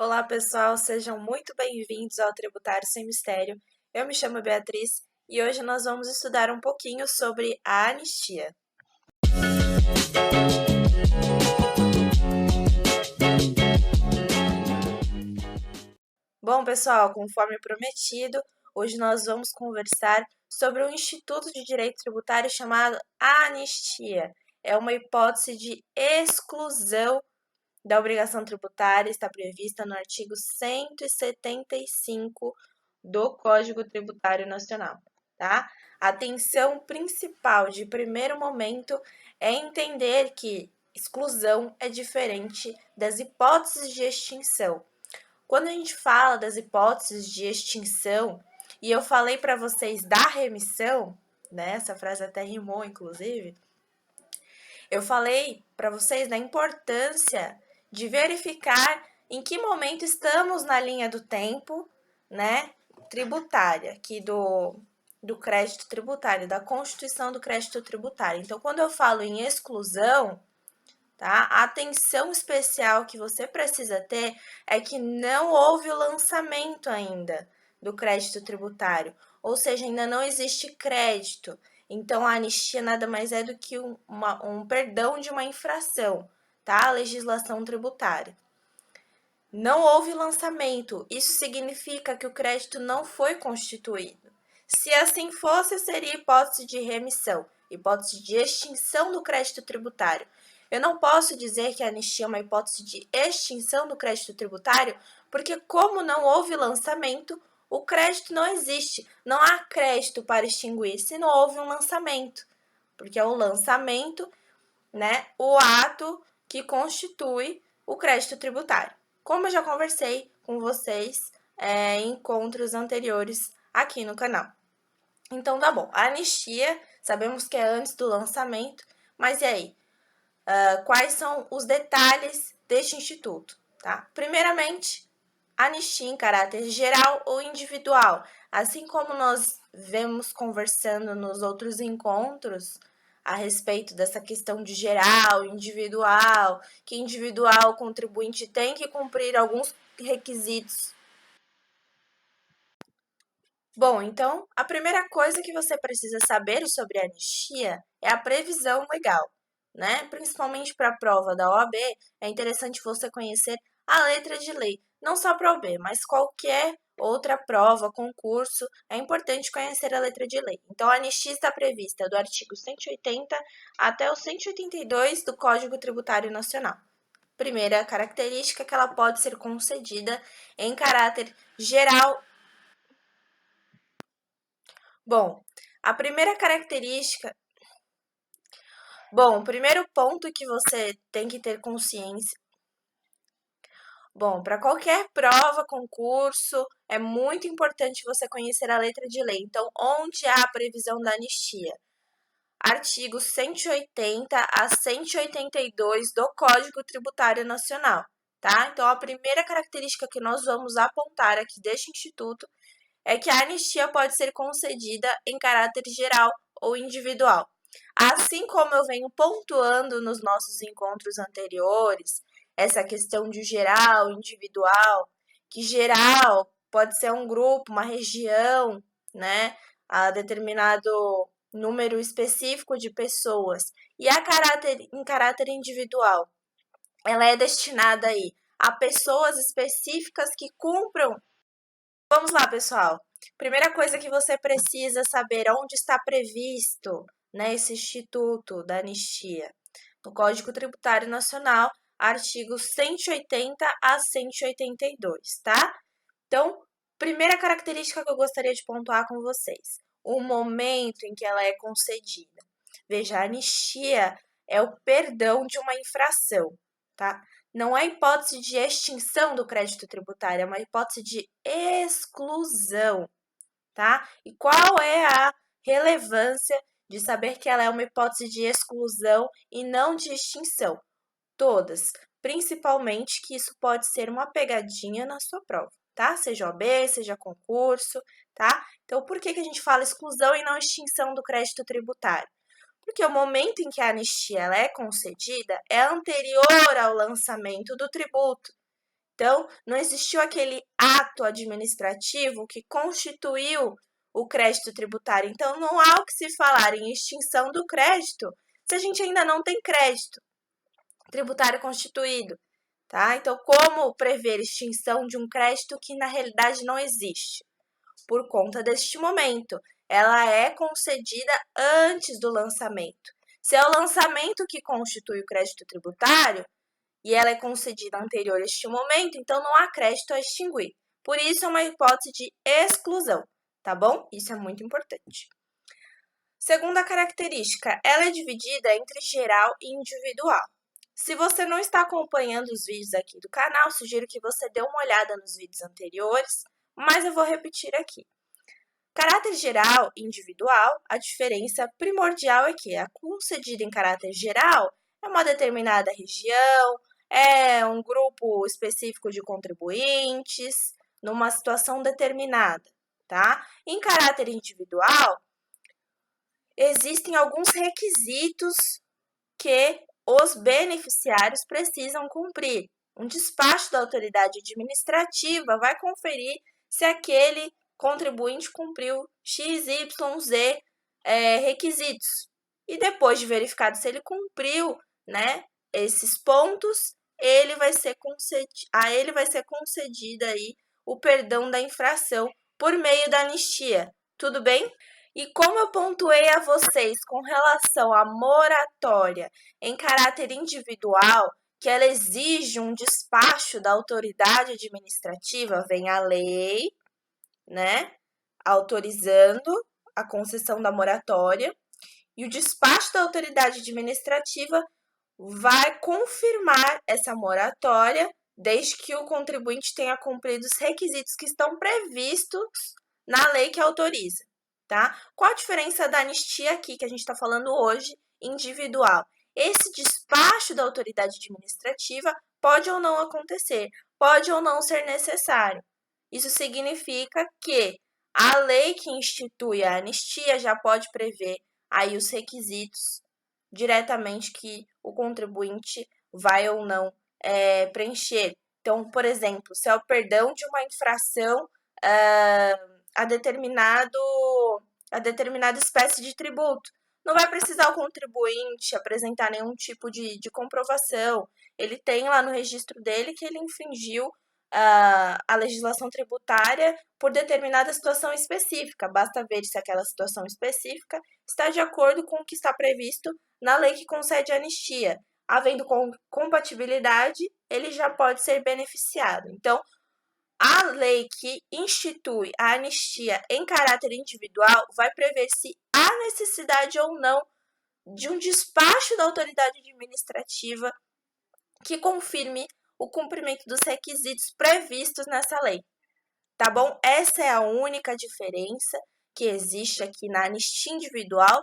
Olá, pessoal, sejam muito bem-vindos ao Tributário Sem Mistério. Eu me chamo Beatriz e hoje nós vamos estudar um pouquinho sobre a anistia. Bom, pessoal, conforme prometido, hoje nós vamos conversar sobre um instituto de direito tributário chamado anistia. É uma hipótese de exclusão da obrigação tributária, está prevista no artigo 175 do Código Tributário Nacional, tá? A atenção principal de primeiro momento é entender que exclusão é diferente das hipóteses de extinção. Quando a gente fala das hipóteses de extinção, e eu falei para vocês da remissão, né? Essa frase até rimou, inclusive. Eu falei para vocês da importância de verificar em que momento estamos na linha do tempo, né, tributária, aqui do crédito tributário, da constituição do crédito tributário. Então, quando eu falo em exclusão, tá, a atenção especial que você precisa ter é que não houve o lançamento ainda do crédito tributário, ou seja, ainda não existe crédito. Então, a anistia nada mais é do que um perdão de uma infração, tá? A legislação tributária. Não houve lançamento, isso significa que o crédito não foi constituído. Se assim fosse, seria hipótese de remissão, hipótese de extinção do crédito tributário. Eu não posso dizer que a anistia é uma hipótese de extinção do crédito tributário, porque como não houve lançamento, o crédito não existe. Não há crédito para extinguir se não houve um lançamento, porque é o lançamento, né, o ato que constitui o crédito tributário. Como eu já conversei com vocês em encontros anteriores aqui no canal. Então, tá bom. A anistia, sabemos que é antes do lançamento, mas e aí? Quais são os detalhes deste instituto? Tá? Primeiramente, anistia em caráter geral ou individual. Assim como nós vemos conversando nos outros encontros a respeito dessa questão de geral, individual, que individual o contribuinte tem que cumprir alguns requisitos. Bom, então, a primeira coisa que você precisa saber sobre a anistia é a previsão legal, né? Principalmente para a prova da OAB, é interessante você conhecer a letra de lei, não só para a OAB, mas qualquer outra prova, concurso, é importante conhecer a letra de lei. Então, a anistia está prevista do artigo 180 até o 182 do Código Tributário Nacional. Primeira característica que ela pode ser concedida em caráter geral. Bom, a primeira característica. Bom, o primeiro ponto que você tem que ter consciência. Bom, para qualquer prova, concurso, é muito importante você conhecer a letra de lei. Então, onde há a previsão da anistia? Artigos 180 a 182 do Código Tributário Nacional, tá? Então, a primeira característica que nós vamos apontar aqui deste instituto é que a anistia pode ser concedida em caráter geral ou individual. Assim como eu venho pontuando nos nossos encontros anteriores, essa questão de geral, individual, que geral pode ser um grupo, uma região, né, a determinado número específico de pessoas, e em caráter individual, ela é destinada aí a pessoas específicas que cumpram. Vamos lá, pessoal. Primeira coisa que você precisa saber, onde está previsto, né, esse instituto da anistia. No Código Tributário Nacional, artigos 180 a 182, tá? Então, primeira característica que eu gostaria de pontuar com vocês, o momento em que ela é concedida. Veja, a anistia é o perdão de uma infração, tá? Não é hipótese de extinção do crédito tributário, é uma hipótese de exclusão, tá? E qual é a relevância de saber que ela é uma hipótese de exclusão e não de extinção? Todas, principalmente que isso pode ser uma pegadinha na sua prova, tá? Seja OAB, seja concurso, tá? Então, por que a gente fala exclusão e não extinção do crédito tributário? Porque o momento em que a anistia ela é concedida é anterior ao lançamento do tributo. Então, não existiu aquele ato administrativo que constituiu o crédito tributário. Então, não há o que se falar em extinção do crédito se a gente ainda não tem crédito tributário constituído, tá? Então, como prever extinção de um crédito que na realidade não existe? Por conta deste momento, ela é concedida antes do lançamento. Se é o lançamento que constitui o crédito tributário e ela é concedida anterior a este momento, então não há crédito a extinguir. Por isso, é uma hipótese de exclusão, tá bom? Isso é muito importante. Segunda característica, ela é dividida entre geral e individual. Se você não está acompanhando os vídeos aqui do canal, sugiro que você dê uma olhada nos vídeos anteriores, mas eu vou repetir aqui. Caráter geral e individual, a diferença primordial é que a concedida em caráter geral é uma determinada região, é um grupo específico de contribuintes, numa situação determinada, tá? Em caráter individual, existem alguns requisitos que os beneficiários precisam cumprir. Um despacho da autoridade administrativa vai conferir se aquele contribuinte cumpriu X, Y, Z requisitos. E depois de verificado se ele cumpriu, né, esses pontos, a ele vai ser concedido aí o perdão da infração por meio da anistia. Tudo bem? E como eu pontuei a vocês com relação à moratória em caráter individual, que ela exige um despacho da autoridade administrativa, vem a lei, né, autorizando a concessão da moratória, e o despacho da autoridade administrativa vai confirmar essa moratória desde que o contribuinte tenha cumprido os requisitos que estão previstos na lei que autoriza. Tá? Qual a diferença da anistia aqui que a gente está falando hoje, individual? Esse despacho da autoridade administrativa pode ou não acontecer, pode ou não ser necessário. Isso significa que a lei que institui a anistia já pode prever aí os requisitos diretamente que o contribuinte vai ou não preencher. Então, por exemplo, se é o perdão de uma infração a determinada espécie de tributo. Não vai precisar o contribuinte apresentar nenhum tipo de comprovação. Ele tem lá no registro dele que ele infringiu a legislação tributária por determinada situação específica. Basta ver se aquela situação específica está de acordo com o que está previsto na lei que concede a anistia. Havendo compatibilidade, ele já pode ser beneficiado. Então, a lei que institui a anistia em caráter individual vai prever se há necessidade ou não de um despacho da autoridade administrativa que confirme o cumprimento dos requisitos previstos nessa lei. Tá bom? Essa é a única diferença que existe aqui na anistia individual,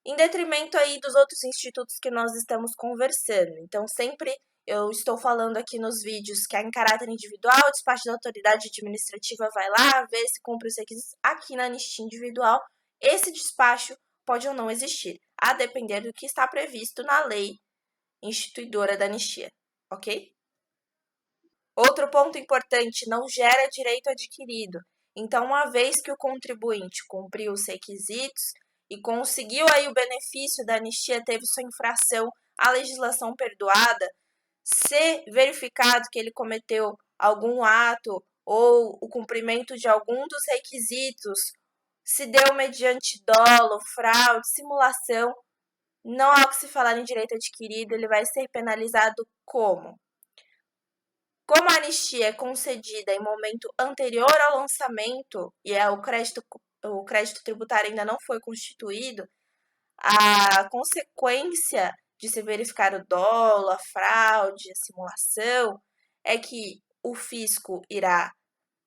em detrimento aí dos outros institutos que nós estamos conversando. Então, sempre eu estou falando aqui nos vídeos que é em caráter individual, o despacho da autoridade administrativa vai lá, vê se cumpre os requisitos. Aqui na anistia individual, esse despacho pode ou não existir, a depender do que está previsto na lei instituidora da anistia, ok? Outro ponto importante, não gera direito adquirido. Então, uma vez que o contribuinte cumpriu os requisitos e conseguiu aí o benefício da anistia, teve sua infração à legislação perdoada, se verificado que ele cometeu algum ato ou o cumprimento de algum dos requisitos, se deu mediante dolo, fraude, simulação, não há o que se falar em direito adquirido, ele vai ser penalizado como? Como a anistia é concedida em momento anterior ao lançamento e o crédito tributário ainda não foi constituído, a consequência de se verificar o dolo, a fraude, a simulação, é que o fisco irá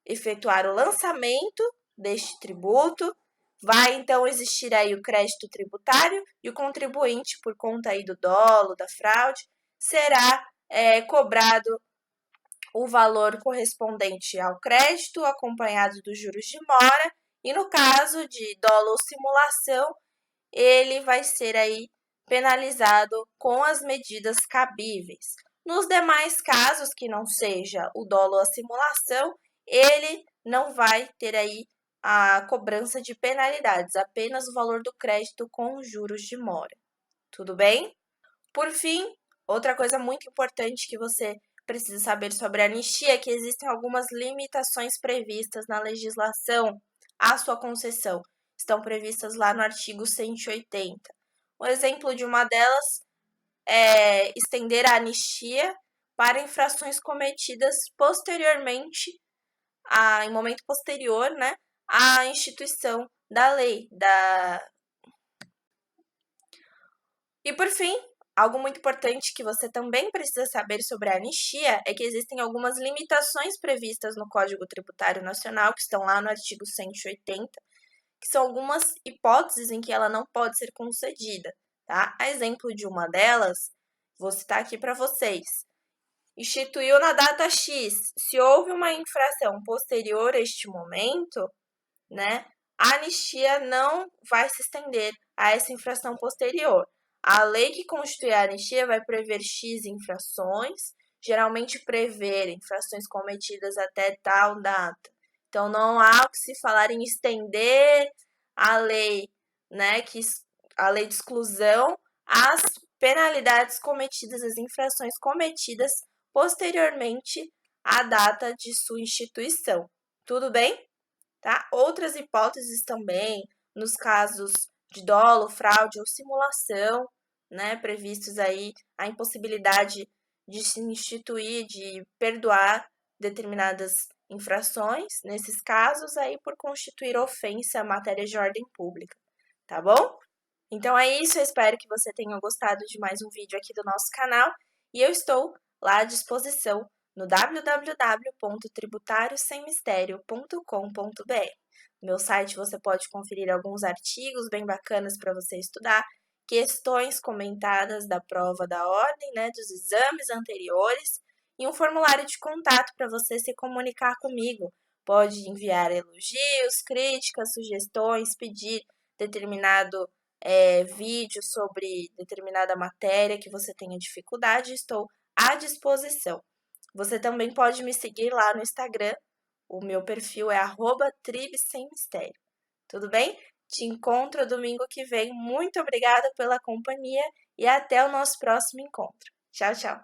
efetuar o lançamento deste tributo, vai então existir aí o crédito tributário e o contribuinte, por conta aí do dolo, da fraude, será cobrado o valor correspondente ao crédito, acompanhado dos juros de mora, e no caso de dolo ou simulação, ele vai ser aí penalizado com as medidas cabíveis. Nos demais casos, que não seja o dolo ou a simulação, ele não vai ter aí a cobrança de penalidades, apenas o valor do crédito com juros de mora. Tudo bem? Por fim, outra coisa muito importante que você precisa saber sobre a anistia é que existem algumas limitações previstas na legislação à sua concessão. Estão previstas lá no artigo 180. Um exemplo de uma delas é estender a anistia para infrações cometidas posteriormente, em momento posterior, né, à instituição da lei. E por fim, algo muito importante que você também precisa saber sobre a anistia é que existem algumas limitações previstas no Código Tributário Nacional, que estão lá no artigo 180, que são algumas hipóteses em que ela não pode ser concedida, tá? A exemplo de uma delas, vou citar aqui para vocês. Instituiu na data X, se houve uma infração posterior a este momento, né, a anistia não vai se estender a essa infração posterior. A lei que constitui a anistia vai prever X infrações, geralmente prever infrações cometidas até tal data. Então, não há o que se falar em estender a lei, né, a lei de exclusão às penalidades cometidas, as infrações cometidas posteriormente à data de sua instituição. Tudo bem? Tá? Outras hipóteses também, nos casos de dolo, fraude ou simulação, né, previstos aí a impossibilidade de se instituir, de perdoar determinadas infrações, nesses casos aí por constituir ofensa à matéria de ordem pública, tá bom? Então é isso, eu espero que você tenha gostado de mais um vídeo aqui do nosso canal e eu estou lá à disposição no www.tributariossemmistério.com.br. No meu site você pode conferir alguns artigos bem bacanas para você estudar, questões comentadas da prova da ordem, né, dos exames anteriores e um formulário de contato para você se comunicar comigo. Pode enviar elogios, críticas, sugestões, pedir determinado vídeo sobre determinada matéria que você tenha dificuldade, estou à disposição. Você também pode me seguir lá no Instagram, o meu perfil é @tribsemmistério. Tudo bem? Te encontro domingo que vem. Muito obrigada pela companhia e até o nosso próximo encontro. Tchau, tchau!